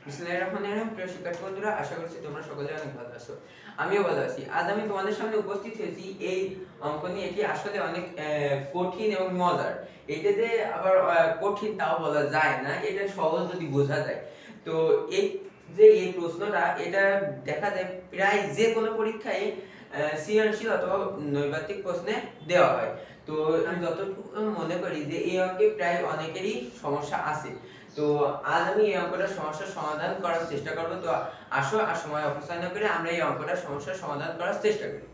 বিসমিল্লাহির রহমানির রহিম। প্রিয় শিক্ষার্থী বন্ধুরা, আশা করছি তোমরা সকলে অনেক ভালো আছো। আমিও ভালো আছি। আজ আমি তোমাদের সামনে উপস্থিত হয়েছি এই অঙ্ক নিয়ে। এটি আসলে অনেক কঠিন এবং মজার। এটা যে আবার কঠিন তাও বলা যায় না, এটা সহজ যদি বোঝা যায়। তো এই যে এই প্রশ্নটা, এটা দেখা যায় প্রায় যে কোনো পরীক্ষায় সৃজনশীল অথবা নৈর্ব্যক্তিক প্রশ্নে দেওয়া হয়। তো আমি যতটুকু মনে করি যে এই অঙ্কে প্রায় অনেকেরই সমস্যা আছে। তো আজ আমি এই অঙ্কটার সমস্যার সমাধান করার চেষ্টা করব। তো আসো, আর সময় অপচয় না করে আমরা এই অঙ্কটার সমস্যার সমাধান করার চেষ্টা করি।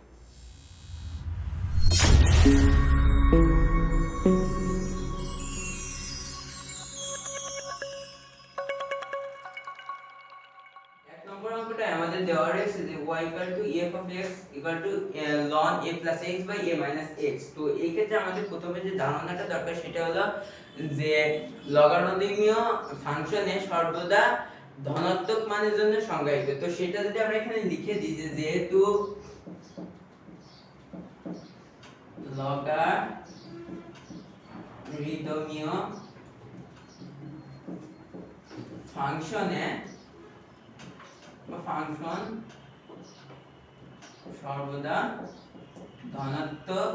এক নম্বর অঙ্কটায় আমাদের দেওয়া রয়েছে যে y f of x ln a plus x by a minus x। তো এই ক্ষেত্রে আমাদের প্রথমে যে ধারণাটা দরকার সেটা হলো যে লগারিদমীয় ফাংশনে সর্বদা ধনাত্মক মানের জন্য সংজ্ঞায়িত। তো সেটা যদি আমরা এখানে লিখে দিই যে যেহেতু লগারিদমীয় ফাংশনে ফাংশন সর্বদা ধনাত্মক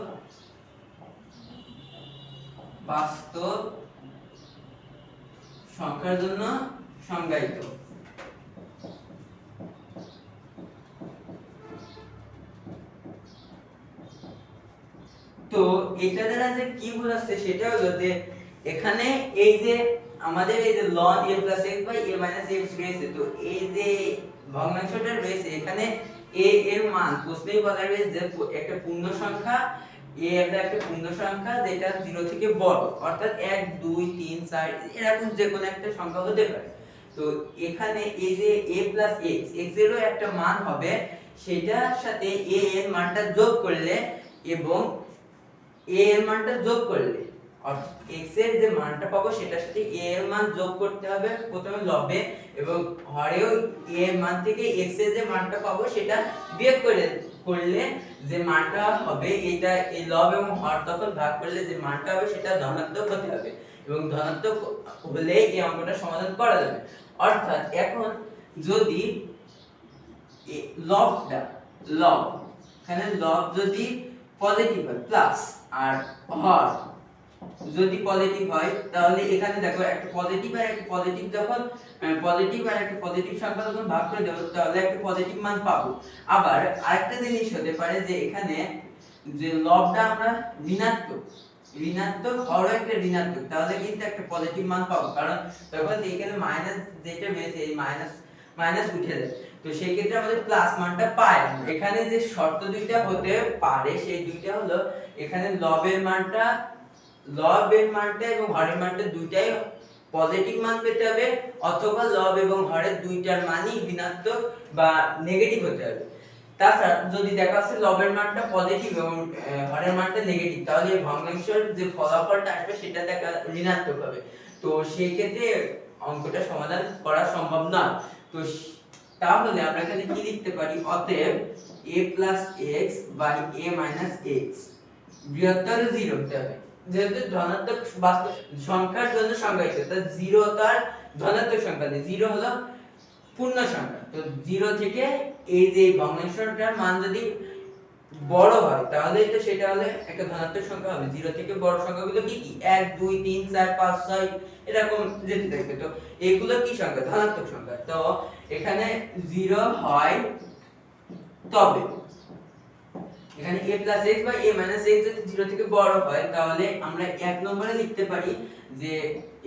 বাস্তব সংখ্যার জন্য সংজ্ঞায়িত। তো এটা দ্বারা যে কি বোঝাচ্ছে সেটা হলো যে এখানে এই যে আমাদের এই যে ln a plus x by a minus x রয়েছে, তো এই যে ভগ্নাংশটা রয়েছে এখানে a এর মান প্রশ্নেই বলা রয়েছে যে একটা পূর্ণ সংখ্যা, a একটা পূর্ণ সংখ্যা যেটা 0 থেকে বড়, অর্থাৎ 1 2 3 4 এরকম যে কোনো একটা সংখ্যা হতে পারে। তো এখানে এই যে a plus x, x এরও একটা মান হবে, সেটার সাথে a এর মানটা যোগ করলে এবং a এর মানটা যোগ করলে অর্থাৎ x এর যে মানটা পাবো সেটার সাথে a এর মান যোগ করতে হবে প্রথমে লবে, এবং হরেও a এর মান থেকে x এর যে মানটা পাবো সেটা বিয়োগ করলে যে মানটা হবে, এটা এই লব এবং হর তখন ভাগ করলে যে মানটা হবে সেটা ধনাত্মক হতে হবে, এবং ধনাত্মক হলে এই অঙ্কটা সমাধান করা যাবে। অর্থাৎ এখন যদি লবটা লব এখানে লব যদি পজিটিভ হয় প্লাস, আর হর যদি পজিটিভ হয়, তাহলে এখানে দেখো একটা পজিটিভ আর একটা পজিটিভ যখন পজিটিভ আর একটা পজিটিভ সংখ্যা যখন ভাগ করে দেব তাহলে একটা পজিটিভ মান পাবো। আবার আরেকটা জিনিস হতে পারে যে এখানে যে লবটা আমরা ঋণাত্মক ঋণাত্মক হরও একটা ঋণাত্মক, তাহলে কিন্তু একটা পজিটিভ মান পাবো, কারণ তখন এখানে মাইনাস যেটা রয়েছে এই মাইনাস মাইনাস উঠে যায়। তো সেই ক্ষেত্রে আমাদের প্লাস মানটা পাই। এখানে যে শর্ত দুইটা হতে পারে সেই দুইটা হলো এখানে লবের মানটা এবং হরের মানটা দুইটাই পজিটিভ মান পেতে হবে, অথবা লব এবং হরের দুইটার মানই ঋণাত্মক বা নেগেটিভ হতে হবে। তাছাড়া যদি দেখা যাচ্ছে লবের মানটা পজিটিভ এবং হরের মানটা নেগেটিভ, তাহলে এই ভগ্নাংশের যে ফলাফলটা আসবে সেটা দেখা ঋণাত্মক হবে। তো সেই ক্ষেত্রে অঙ্কটা সমাধান করা সম্ভব নয়। তো তাহলে আমরা এখানে কি লিখতে পারি, অতএব a plus x by a minus x বৃহত্তর 0 হতে হবে। যেহেতু ধনাত্মক বাস্তব সংখ্যার জন্য সংজ্ঞায়িত, তাই 0 তার ধনাত্মক সংখ্যা নেই, 0 হলো পূর্ণ সংখ্যা। তো 0 থেকে এই যে ভগ্নাংশটার মান যদি বড় হয় তাহলে তো সেটা হলে একটা ধনাত্মক সংখ্যা হবে। 0 থেকে বড় সংখ্যাগুলো কি কি 1 2 3 4 5 6 এরকম যেতে থাকবে। তো এগুলো কি সংখ্যা? ধনাত্মক সংখ্যা। তো এখানে 0 হয় তবে এখানে a plus x বা a minus x যদি 0 থেকে বড় হয় তাহলে আমরা এক নম্বরে লিখতে পারি যে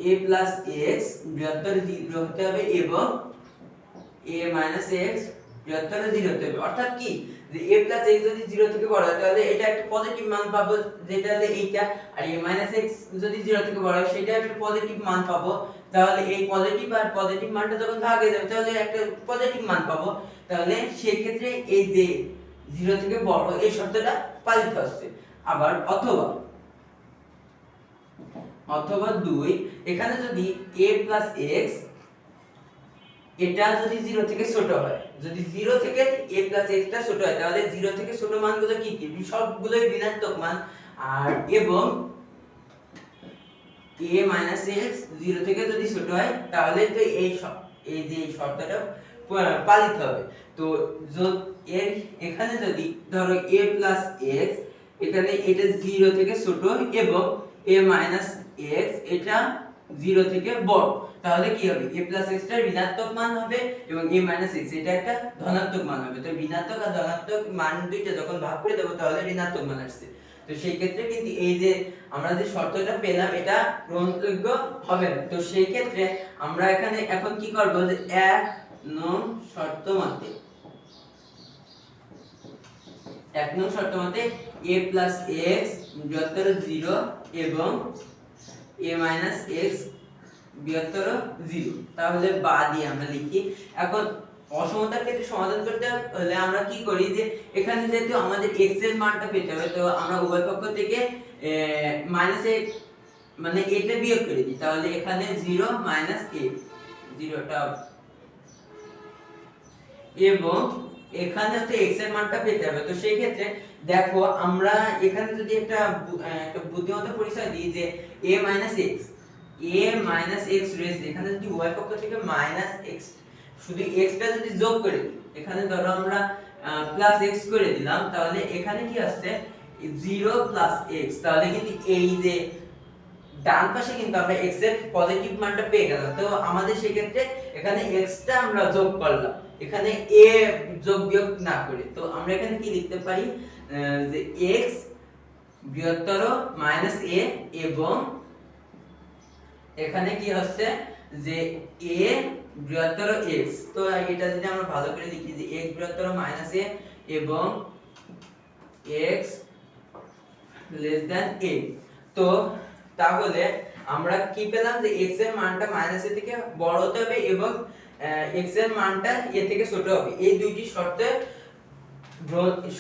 a plus x বৃহত্তর 0 হতে হবে এবং a minus x বৃহত্তর 0 হতে হবে। অর্থাৎ কি যে a plus x যদি 0 থেকে বড় হয় তাহলে এটা একটা পজিটিভ মান পাবো, যেটা হলো এইটা, আর a minus x যদি 0 থেকে বড় হয় সেটা একটা পজিটিভ মান পাবো। তাহলে এই পজিটিভ আর পজিটিভ মানটা যখন ভাগ হয়ে যাবে তাহলে একটা পজিটিভ মান পাবো। তাহলে সেই ক্ষেত্রে এই যে 0 থেকে বড় এই শর্তটা পালিত হচ্ছে। আবার অথবা অথবা 2 এখানে যদি a plus x এটা যদি 0 থেকে ছোট হয়, যদি 0 থেকে a plus x টা ছোট হয় তাহলে 0 থেকে ছোট মানগুলো কি কি সবগুলোই ঋণাত্মক মান, আর এবং a minus x 0 থেকে যদি ছোট হয় তাহলে তো এই এই যে এই শর্তটা পালিত হবে। তো এর এখানে যদি ধরো a প্লাস x, এখানে এটা 0 থেকে ছোট এবং a মাইনাস x এটা 0 থেকে বড়, তাহলে কি হবে a প্লাস x এর ঋণাত্মক মান হবে এবং a মাইনাস x এটা একটা ধনাত্মক মান হবে। তো ঋণাত্মক আর ধনাত্মক মান দুইটা যখন ভাগ করে দেব তাহলে ঋণাত্মক মান আসছে। তো সেই ক্ষেত্রে কিন্তু এই যে আমরা যে শর্তটা পেলাম এটা গ্রহণযোগ্য হবে না। তো সেই ক্ষেত্রে আমরা এখানে এখন কি করব যে 1 নং শর্ত মতে 1 নং শর্ত মতে a প্লাস x বৃহত্তর 0 এবং a মাইনাস x বৃহত্তর 0, তাহলে বা দিয়ে আমরা লিখি। এখন অসমতার ক্ষেত্রে সমাধান করতে হলে আমরা কি করি যে এখানে যেহেতু আমাদের x এর মানটা পেতে হবে, তো আমরা উভয় পক্ষ থেকে মাইনাস a মানে a টা বিয়োগ করে দিই, তাহলে এখানে 0 মাইনাস a 0টা, এবং এখানে তো x এর মানটা পেতে হবে। তো সেই ক্ষেত্রে দেখো আমরা এখানে যদি একটা বুদ্ধিমত্তা পরিচয় দিই যে a x রয়েছে, এখানে যদি উভয় পক্ষ থেকে মাইনাস x, শুধু x টা যদি যোগ করে দিই, এখানে ধরো আমরা প্লাস x করে দিলাম, তাহলে এখানে কি আসছে 0 প্লাস x, তাহলে কিন্তু এই যে ডান পাশে কিন্তু আমরা x এর পজিটিভ মানটা পেয়ে গেলাম। তো আমাদের সেই ক্ষেত্রে এখানে x টা আমরা যোগ করলাম, এখানে a যোগ বিয়োগ না করে। তো আমরা এখানে কি লিখতে পারি যে x বৃহত্তর মাইনাস a, এবং এখানে কি হচ্ছে যে a বৃহত্তর x। তো এটা যদি আমরা ভালো করে লিখি যে x বৃহত্তর মাইনাস a এবং x লেস দ্যান a, তো তাহলে আমরা কি পেলাম যে x এর মানটা মাইনাস a থেকে বড় হতে হবে এবং x এর মানটা a থেকে ছোট হবে। এই দুইটি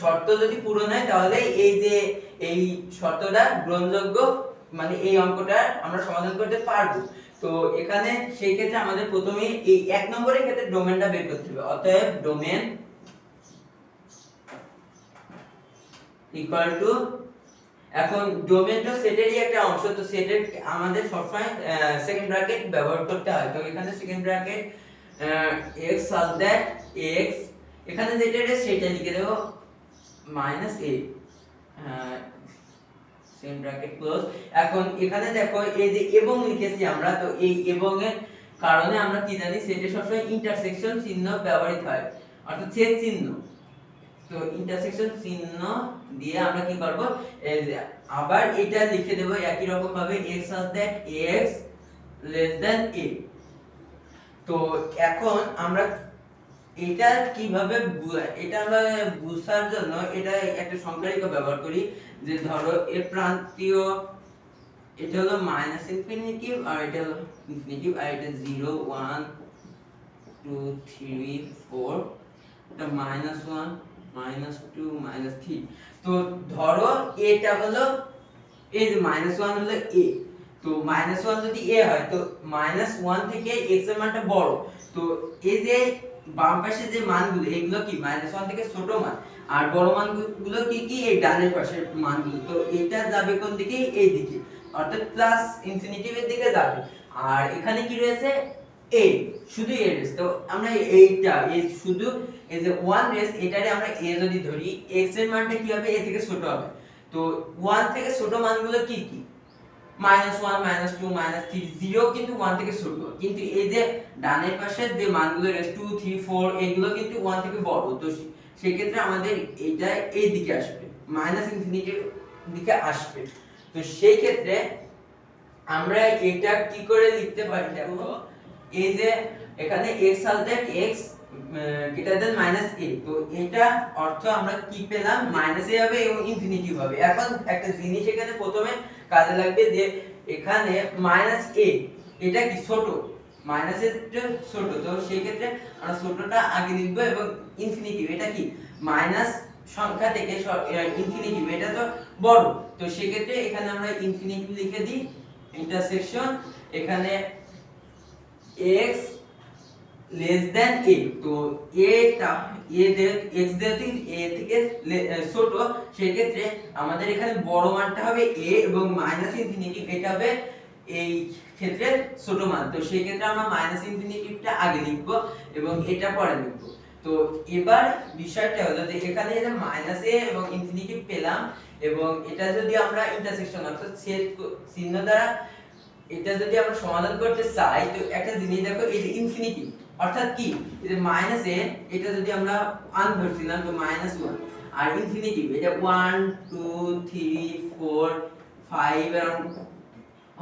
শর্ত যদি পূরণ হয় তাহলে এই যে এই শর্তটা গ্রহণযোগ্য, মানে এই অঙ্কটা আমরা সমাধান করতে পারবো। তো এখানে সেই ক্ষেত্রে আমাদের প্রথমে এই 1 নম্বরের ক্ষেত্রে ডোমেনটা বের করতে হবে। অতএব ডোমেন ইকুয়াল টু, এখন ডোমেনটা সেটেরই একটা অংশ, তো সেটের আমাদের সবসময় সেকেন্ড ব্র্যাকেট ব্যবহার করতে হয়। তো এখানে second bracket x such that x, এখানে যেটা রয়েছে সেটা লিখে দেব minus a, second bracket close. এখন এখানে দেখো এই যে এবং লিখেছি আমরা, তো এই এবং এর কারণে আমরা কি জানি সেটা সবসময় ইন্টারসেকশন চিহ্ন ব্যবহৃত হয়, অর্থাৎ ছেদ চিহ্ন। তো ইন্টারসেকশন চিহ্ন দিয়ে আমরা কি করব, এই যে আবার এটা লিখে দেব একই রকম ভাবে x such that x less than a। তো এখন আমরা এটা কিভাবে এটা আমরা বোঝার জন্য এটা একটা সংখ্যারিক ব্যবহার করি, যে ধরো এ প্রান্তীয় এটা হলো মাইনাস ইনফিনিটিভ আর এটা হলো ইনফিনিটিভ, আর এটা 0 1 2 3 4, এটা -1 -2 -3। তো ধরো এটা হলো এই যে -1 হলো a, তো -1 যদি a হয় তো -1 থেকে x এর মানটা বড়, তো এই যে বাম পাশে যে মানগুলো এগুলো কি -1 থেকে ছোট মান, আর বড় মানগুলো কি কি এই ডানের পাশের মানগুলো। তো এটা যাবে কোন দিকে, এই দিকে, অর্থাৎ প্লাস ইনফিনিটিভের দিকে যাবে। আর এখানে কি রয়েছে a, শুধু a রেস, তো আমরা এইটা এই শুধু এই যে 1 রেস এটারে আমরা a যদি ধরি, x এর মানটা কি হবে, a থেকে ছোট হবে। তো 1 থেকে ছোট মানগুলো কি কি, -1 -2 -3, 0 কিন্তু 1 থেকে ছোট, কিন্তু এই যে ডানের পাশে যে মানগুলো রয়েছে 2 3 4 এগুলো কিন্তু 1 থেকে বড়। তো সেই ক্ষেত্রে আমাদের এটা এই দিকে আসবে, মাইনাস ইনফিনিটির দিকে আসবে। তো সেই ক্ষেত্রে আমরা এটা কি করে লিখতে পারি, দেখো এই যে এখানে x সালতে x greater than -a, তো এটা অর্থ আমরা কি পেলাম, -a হবে এবং ইনফিনিটি হবে। এখন একটা জিনিস এখানে প্রথমে কাজে লাগবে যে এখানে -a এটা কি ছোট, মাইনাস এর ছোট, তো সেই ক্ষেত্রে আমরা ছোটটা আগে লিখব এবং ইনফিনিটিভ এটা কি মাইনাস সংখ্যা থেকে ইনফিনিটিভ এটা তো বড়, তো সেই ক্ষেত্রে এখানে আমরা ইনফিনিটিভ লিখে দিই, ইন্টারসেকশন এখানে x লেস দ্যান a, তো এটা a x যেহেতু a থেকে ছোট, সেই ক্ষেত্রে আমাদের এখানে বড় মানটা হবে a এবং মাইনাস ইনফিনিটিভ এটা হবে এই ক্ষেত্রে ছোট মান, তো সেই ক্ষেত্রে আমরা মাইনাস ইনফিনিটিভটা আগে লিখব এবং এটা পরে লিখব। তো এবার বিষয়টা হলো যে এখানে যে মাইনাস এ এবং ইনফিনিটিভ পেলাম এবং এটা যদি আমরা ইন্টারসেকশন অর্থাৎ ছেদ চিহ্ন দ্বারা এটা যদি আমরা সমাধান করতে চাই, তো একটা জিনিস দেখো, এই যে ইনফিনিটিভ অর্থাৎ কি, এই যে মাইনাস এ এটা যদি আমরা 1 ধরছিলাম তো -1, আর ইনফিনিটিভ এটা 1 2 3 4 5 এরকম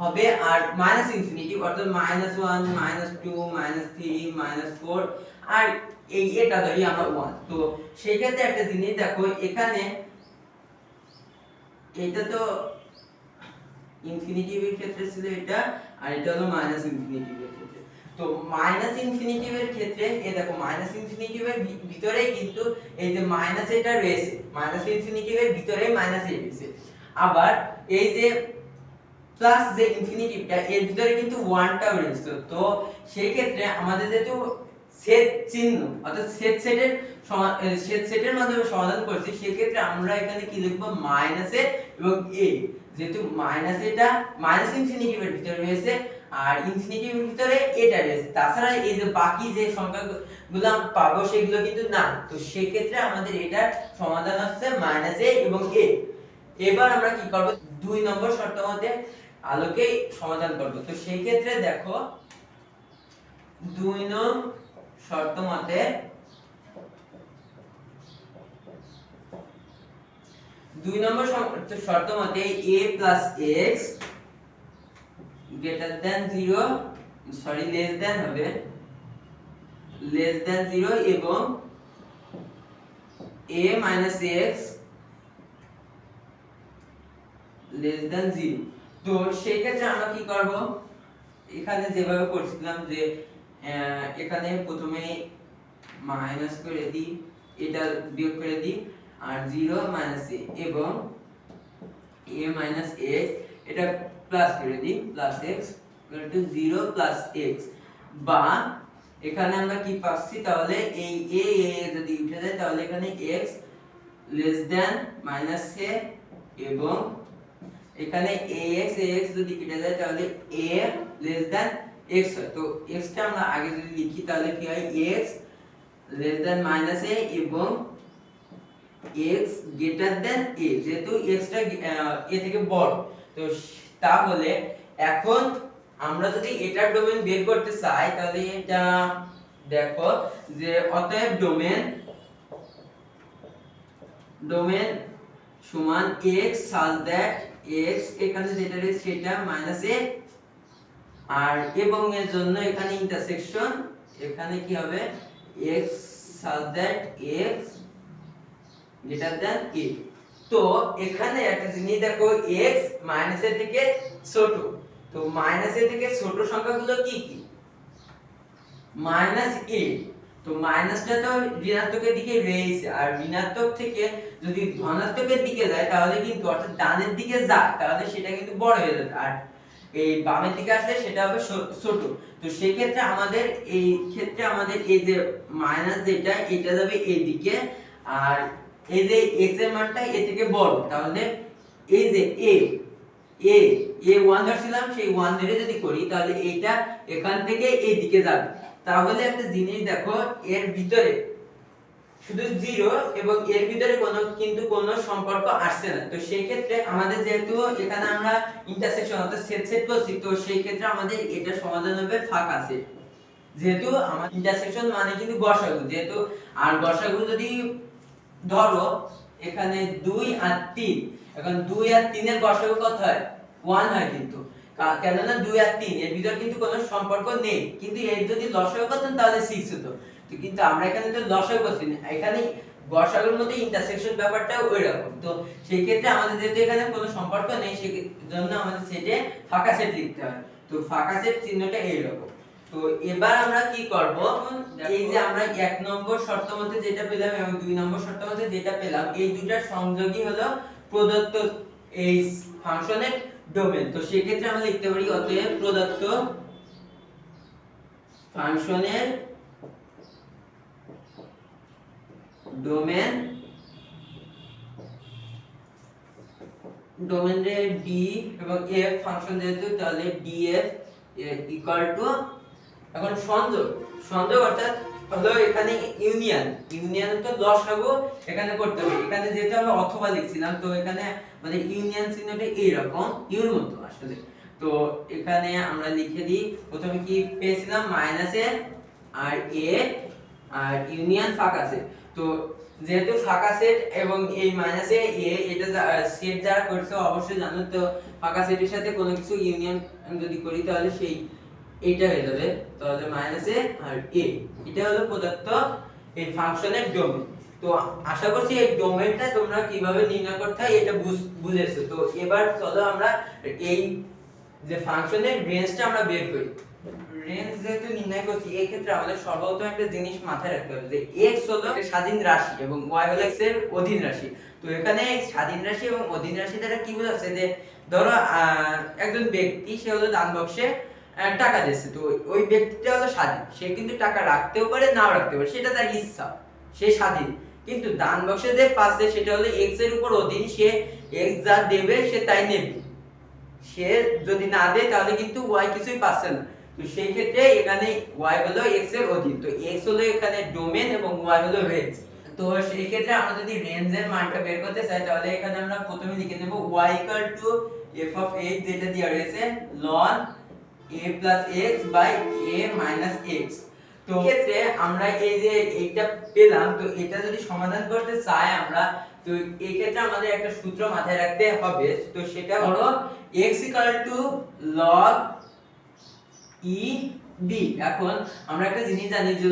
হবে, আর মাইনাস ইনফিনিটিভ অর্থাৎ -1 -2 -3 -4, আর এই এটা ধরি আমরা 1। তো সেই ক্ষেত্রে একটা জিনিস দেখো, এখানে এটা তো ইনফিনিটিভের ক্ষেত্রে ছিল এটা, আর এটা হলো মাইনাস ইনফিনিটিভের ক্ষেত্রে। তো মাইনাস ইনফিনিটিভের ক্ষেত্রে এই দেখো মাইনাস ইনফিনিটিভের ভিতরেই কিন্তু এই যে মাইনাস এটা রয়েছে, মাইনাস ইনফিনিটিভের ভিতরেই মাইনাস এ রয়েছে। আবার এই যে প্লাস যে ইনফিনিটিভটা এর ভিতরে কিন্তু 1টা রয়েছে। তো সেই ক্ষেত্রে আমাদের যেহেতু ছেদ চিহ্ন অর্থাৎ ছেদ সেটের মাধ্যমে সমাধান করছি, সেই ক্ষেত্রে আমরা এখানে কি লিখব, মাইনাস এ এবং এ, যেহেতু মাইনাস এটা মাইনাস ইনফিনিটিভের ভিতরে রয়েছে আর ইনফিনিটিভের ভিতরে এটা রয়েছে, তাছাড়া এই যে বাকি যে সংখ্যাগুলো আমরা পাবো সেগুলো কিন্তু না। তো সেই ক্ষেত্রে আমাদের এটার সমাধান হচ্ছে মাইনাস এ এবং এ। এবার আমরা কি করব, 2 নম্বর শর্ত মতে আলোকে সমাধান করব। তো সেই ক্ষেত্রে দেখো 2 নং শর্ত মতে 2 নম্বর শর্ত মতে a plus x greater than 0 sorry less than হবে less than 0 এবং a minus x less than 0। তো সেই ক্ষেত্রে আমরা কি করব, এখানে যেভাবে করছিলাম যে এখানে প্রথমে মাইনাস করে দিই, এটা বিয়োগ করে দিই, আর 0 মাইনাস a এবং a মাইনাস x এটা প্লাস করে দিই, plus x equal to 0 plus x, বা এখানে আমরা কি পাচ্ছি, তাহলে এই a যদি উঠে যায় তাহলে এখানে x less than minus a এবং এখানে ax যদি কেটে যায় তাহলে a লেস দ্যান x হয়। তো x টা আমরা আগে যদি লিখি তাহলে কি হয়, x less than minus a এবং x গ্রেটার দ্যান a, যেহেতু x টা a থেকে বড়। তো তাহলে এখন আমরা যদি এটার ডোমেন বের করতে চাই তাহলে এটা দেখো যে অতএব ডোমেন সমান x such that x এখানে যেটা রয়েছে সেটা মাইনাস a, আর এবং এর জন্য এখানে ইন্টারসেকশন, এখানে কি হবে x such that x greater than a। তো এখানে একটা জিনিস দেখো, x মাইনাস a থেকে ছোট, তো মাইনাস a থেকে ছোট সংখ্যাগুলো কি কি, মাইনাস a, তো মাইনাসটা তো ঋণাত্মকের দিকে রয়েছে, আর ঋণাত্মক থেকে যদি ধনাত্মকের দিকে যায় তাহলে কিন্তু অর্থাৎ ডানের দিকে যায় তাহলে সেটা কিন্তু বড় হয়ে যাবে, আর এই বামের দিকে আসলে সেটা হবে ছোট। তো সেই ক্ষেত্রে আমাদের এই যে মাইনাস যেটা এটা যাবে এই দিকে, আর এই যে x এর মানটা a থেকে বড়, তাহলে এই যে a 1 ধরছিলাম সেই 1 ধরে যদি করি তাহলে এইটা এখান থেকে এই দিকে যাবে। তাহলে একটা জিনিস দেখো, এর ভিতরে শুধু 0 এবং এর ভিতরে কোনো সম্পর্ক আসছে না। তো সেই ক্ষেত্রে আমাদের যেহেতু এখানে আমরা ইন্টারসেকশন অর্থাৎ সেট করছি, তো সেই ক্ষেত্রে আমাদের এটা সমাধান হবে ফাঁকা সেট, যেহেতু আমার ইন্টারসেকশন মানে কিন্তু গসাগু, যেহেতু আর গসাগু যদি ধরো এখানে 2 আর 3, এখন 2 আর 3 এর গসাগু কত হয়, 1 হয়, কিন্তু কেননা 2 আর 3 এর ভিতর কিন্তু কোনো সম্পর্ক নেই, কিন্তু এর যদি লসাগু করতেন তাহলে 6 হতো। তো কিন্তু আমরা এখানে তো লসাগু করছি না, এখানে গসাগুর মধ্যে ইন্টারসেকশন ব্যাপারটা ওইরকম। তো সেই ক্ষেত্রে আমাদের যেহেতু এখানে কোনো সম্পর্ক নেই সেই জন্য আমাদের সেটে ফাঁকা সেট লিখতে হয়। তো ফাঁকা সেট চিহ্নটা এইরকম। তো এবার আমরা কি করব, এই যে আমরা 1 নম্বর শর্ত মতে যেটা পেলাম এবং 2 নম্বর শর্ত মতে যেটা পেলাম, এই দুটার সংযোগই হলো প্রদত্ত এই ফাংশনের ডোমেন। তো সেই ক্ষেত্রে আমরা লিখতে পারি অতএব প্রদত্ত ফাংশনের ডোমেইনে ডি এবং এফ ফাংশন যেহেতু, তাহলে ডিএফ ইকুয়াল টু, এখন সংযোগ, সংযোগ অর্থাৎ হলো এখানে ইউনিয়ন, ইউনিয়ন তো লসাগু এখানে করতে হবে। এখানে যেহেতু আমরা অথবা লিখছিলাম, তো এখানে মানে ইউনিয়ন চিহ্নটা এইরকম ইউর মতো আসলে। তো এখানে আমরা লিখে দিই, প্রথমে কি পেয়েছিলাম মাইনাস এ আর এ আর ইউনিয়ন ফাঁকা সেট। তো যেহেতু ফাঁকা সেট এবং এই মাইনাস এ এটা সেট যারা করছে অবশ্যই জানো, তো ফাঁকা সেটের সাথে কোনো কিছু ইউনিয়ন যদি করি তাহলে সেই এটা হয়ে যাবে। তাহলে মাইনাস এ আর এ, এটা হলো প্রদত্ত এই ফাংশনের ডোমেইন। তো আশা করছি এই ডোমেইনটা তোমরা কিভাবে নির্ণয় করতে হয় এটা বুঝেছো। তো এবার চলো আমরা এই যে ফাংশনের রেঞ্জটা আমরা বের করি। রেঞ্জ যেহেতু নির্ণয় করছি, এই ক্ষেত্রে আমাদের সর্বপ্রথম একটা জিনিস মাথায় রাখতে হবে যে x হলো একটা স্বাধীন রাশি এবং y হলো x এর অধীন রাশি। তো এখানে স্বাধীন রাশি এবং অধীন রাশি দ্বারা কি বোঝাচ্ছে, যে ধরো একজন ব্যক্তি, সে হলো দান বক্সে টাকা দিয়েছে, তো ওই ব্যক্তিটা হলো স্বাধীন, সে কিন্তু টাকা রাখতেও পারে নাও রাখতে পারে, সেটা তার ইচ্ছা, সে স্বাধীন। কিন্তু দান বক্সে যে পাচ্ছে সেটা হলো x এর উপর অধীন, সে x যা দেবে সে তাই নেবে, সে যদি না দেয় তাহলে কিন্তু y কিছুই পাচ্ছে না। তো সেই ক্ষেত্রে এখানে y হলো x এর অধীন, তো x হলো এখানে ডোমেইন এবং y হলো রেঞ্জ। তো সেই ক্ষেত্রে আমরা যদি রেঞ্জের মানটা বের করতে চাই, তাহলে এখানে আমরা প্রথমে লিখে নেব y f of x, যেটা দেওয়া রয়েছে ln a plus x by a minus x। তো এই ক্ষেত্রে আমরা এই যে এইটা পেলাম, তো এটা যদি সমাধান করতে চাই আমরা, তো এই ক্ষেত্রে আমাদের একটা সূত্র মাথায় রাখতে হবে। তো সেটা হলো x log e b। এখন আমরা একটা জিনিস জানি যে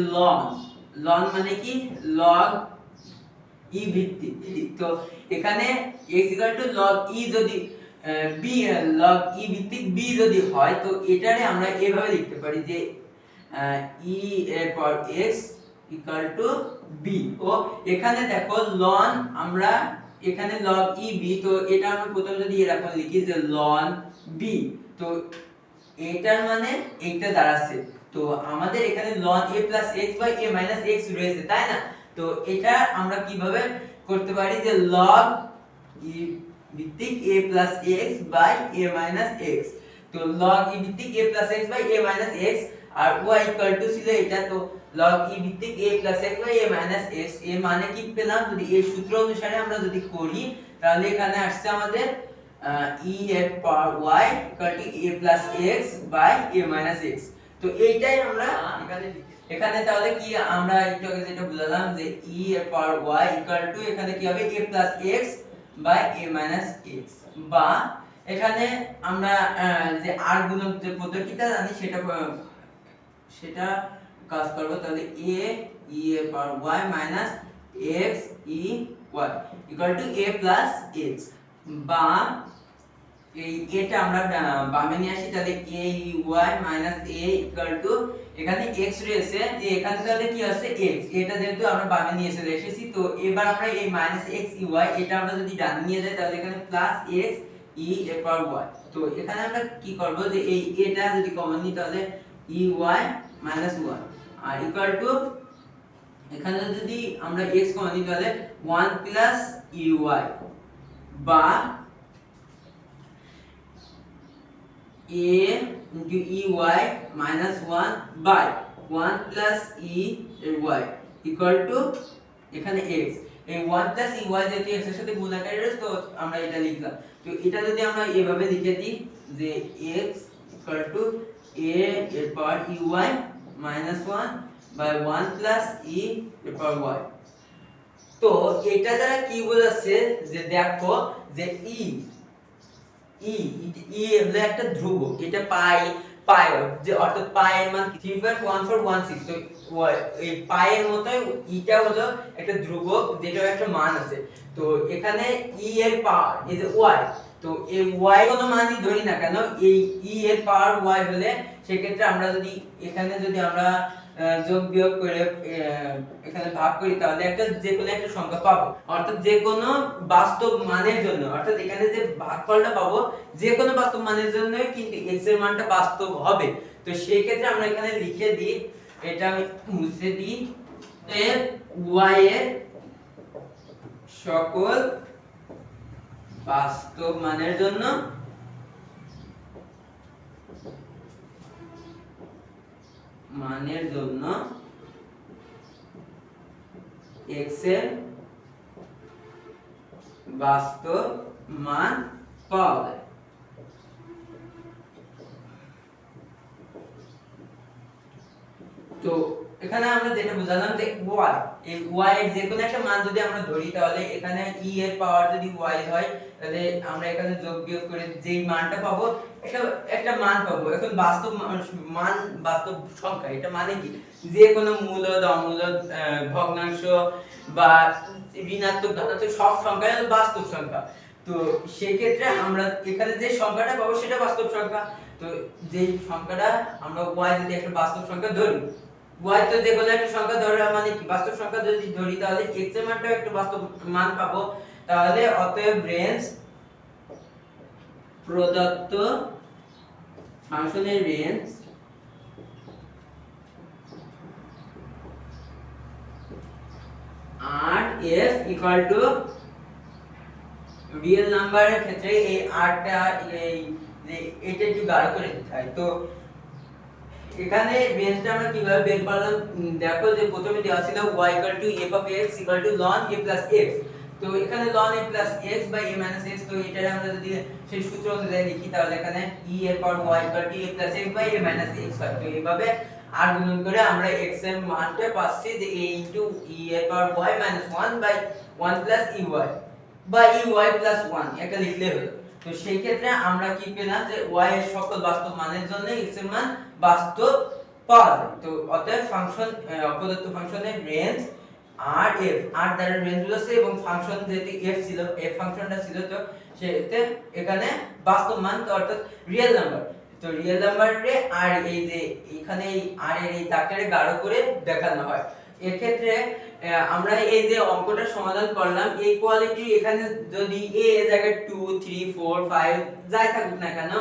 ln মানে কি, log e ভিত্তিক। তো এখানে x log e যদি b log e ভিত্তিক b যদি হয়, তো এটারে আমরা এভাবে লিখতে পারি যে e এর পর x b। তো এখানে দেখো ln, আমরা এখানে log e b, তো এটা আমরা প্রথমে যদি এরকম লিখি যে ln b, তো এটার মানে এইটা দাঁড়াচ্ছে। তো আমাদের এখানে ln a plus x by a minus x রয়েছে, তাই না? তো এটা আমরা কিভাবে করতে পারি যে log e ভিত্তিক a plus x by a minus x। তো log e ভিত্তিক a plus x by a minus x R y equal to ছিল এটা, তো log e ভিত্তিক a plus x by a minus x এর মানে কি পেলাম, যদি এই সূত্র অনুসারে আমরা যদি করি, তাহলে এখানে আসছে আমাদের e এর পাওয়ার y equal to a plus x by a minus x। তো এইটাই আমরা এখানে তাহলে কি আমরা একটু আগে যেটা বুঝলাম যে e এর পাওয়ার y equal to এখানে কি হবে a plus x by a minus x, বা এখানে আমরা যে r গুণক যে পদ্ধতিটা জানি সেটা কাজ করব। তাহলে a e এর পাওয়ার y minus x e y equal to a plus x, বা এই এটা আমরা বামে নিয়ে আসি, তাহলে a e y minus a equal to এখানে x রয়েছে, যে এখানে তাহলে কি আছে x, এটা যেহেতু আমরা বামে নিয়ে চলে এসেছি, তো এবার আমরা এই minus x e y এটা আমরা যদি ডানে নিয়ে যাই, তাহলে এখানে plus x e এর পাওয়ার y। তো এখানে আমরা কি করব যে এই এটা যদি কমন নিই, তাহলে e y minus 1 R equal to এখানে যদি আমরা x কমন নিই, তাহলে 1 plus e y, বা a into e y minus 1 by 1 plus e y equal to এখানে x, এই 1 plus e y যেহেতু x এর সাথে গুণ আকারে রয়েছে, তো আমরা এটা লিখলাম। তো এটা যদি আমরা এভাবে লিখে দিই যে x equal to a এর পাওয়ার e y minus 1 by 1 plus e এর পাওয়ার y। তো এটা দ্বারা কি বোঝাচ্ছে, যে দেখো যে e হলো একটা ধ্রুবক, এটা পাই যে অর্থাৎ পাই এর মান 3.1416। তো এই পাই এর মতই ইটা হলো একটা ধ্রুবক, যেটা একটা মান আছে। তো এখানে ই এর পাওয়ার এই যে y, তো এই y কোনো মানই ধরি না কেন, এই ই এর পাওয়ার y হলে সেক্ষেত্রে আমরা যদি এখানে যদি আমরা যোগ বিয়োগ করে এখানে ভাগ করি, তাহলে একটা যে কোনো একটা সংখ্যা পাবো, অর্থাৎ যে কোনো বাস্তব মানের জন্য, অর্থাৎ এখানে যে ভাগফলটা পাবো যে কোনো বাস্তব মানের জন্যই কিন্তু x এর মানটা বাস্তব হবে। তো সেই ক্ষেত্রে আমরা এখানে লিখে দিই, এটা আমি মুছে দিই, y এর সকল বাস্তব মানের জন্য x এর বাস্তব মান পাওয়া যায়। তো এখানে আমরা যেটা বুঝালাম যে y, এই y এর যে কোনো একটা মান যদি আমরা ধরি তাহলে এখানে e এর পাওয়ার যদি y হয় তাহলে আমরা এখানে যোগ বিয়োগ করে যেই মানটা পাবো এটা একটা মান পাবো। এখন বাস্তব মান বাস্তব সংখ্যা এটা মানে কি যে কোনো মূলদ অমূলদ ভগ্নাংশ বা ঋণাত্মক ধনাত্মক সব সংখ্যাই হলো বাস্তব সংখ্যা। তো সেই ক্ষেত্রে আমরা এখানে যে সংখ্যাটা পাবো সেটা বাস্তব সংখ্যা। তো যেই সংখ্যাটা আমরা y যদি একটা বাস্তব সংখ্যা ধরি, y তো যে কোনো একটা সংখ্যা ধরা মানে কি বাস্তব সংখ্যা যদি ধরি তাহলে x এর মানটাও একটা বাস্তব মান পাবো। তাহলে অতএব রেঞ্জ প্রদত্ত ফাংশনের range r f equal to real নাম্বারের ক্ষেত্রে এই r টা এই এটা একটু গাঢ় করে দিতে হয়। তো এখানে রেঞ্জটা আমরা কিভাবে বের করলাম দেখো যে প্রথমে দেওয়া ছিল y f of x ln a plus x। তো এখানে ln a plus x by a minus x, তো এটা আমরা যদি সেই সূত্র অনুযায়ী লিখি তাহলে এখানে e এর পাওয়ার y a plus x by a minus x হয়। তো এইভাবে r গুণন করে আমরা x এর মানটা পাচ্ছি যে a into e এর পাওয়ার y minus 1 by 1 plus ey বা ey plus 1 এটা লিখলে হলো। তো সেই ক্ষেত্রে আমরা কি পেলাম যে y এর সকল বাস্তব মানের জন্য x এর মান বাস্তব পাওয়া যায়। তো অতএব ফাংশন প্রদত্ত ফাংশনের রেঞ্জ r f, r দ্বারা রেঞ্জ বলেছে এবং ফাংশন যেটি f ছিল f ফাংশনটা ছিল, তো সেতে এখানে বাস্তব মান তো অর্থাৎ রিয়েল নাম্বার। তো রিয়েল নাম্বারে আর এই যে এখানে এই r এর এই দাগটারে গাঢ় করে দেখানো হয়। এর ক্ষেত্রে আমরা এই যে অঙ্কটা সমাধান করলাম এই কোয়ালিটি এখানে যদি a এর জায়গায় 2 3 4 5 যাই থাকুক না কেন,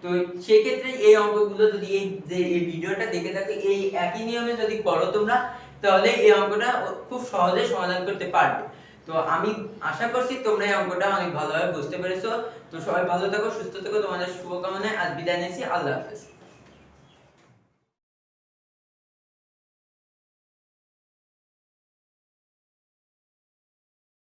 তো সেই ক্ষেত্রে এই অঙ্কগুলো যদি এই যে এই ভিডিওটা দেখে থাকো এই একই নিয়মে যদি করো তোমরা তাহলে এই অঙ্কটা খুব সহজে সমাধান করতে পারবে। তো আমি আশা করছি তোমরা এই অঙ্কটা অনেক ভালোভাবে বুঝতে পেরেছো। তো সবাই ভালো থাকো, সুস্থ থাকো, তোমাদের শুভকামনায় আজ বিদায় নিচ্ছি। আল্লাহ হাফেজ।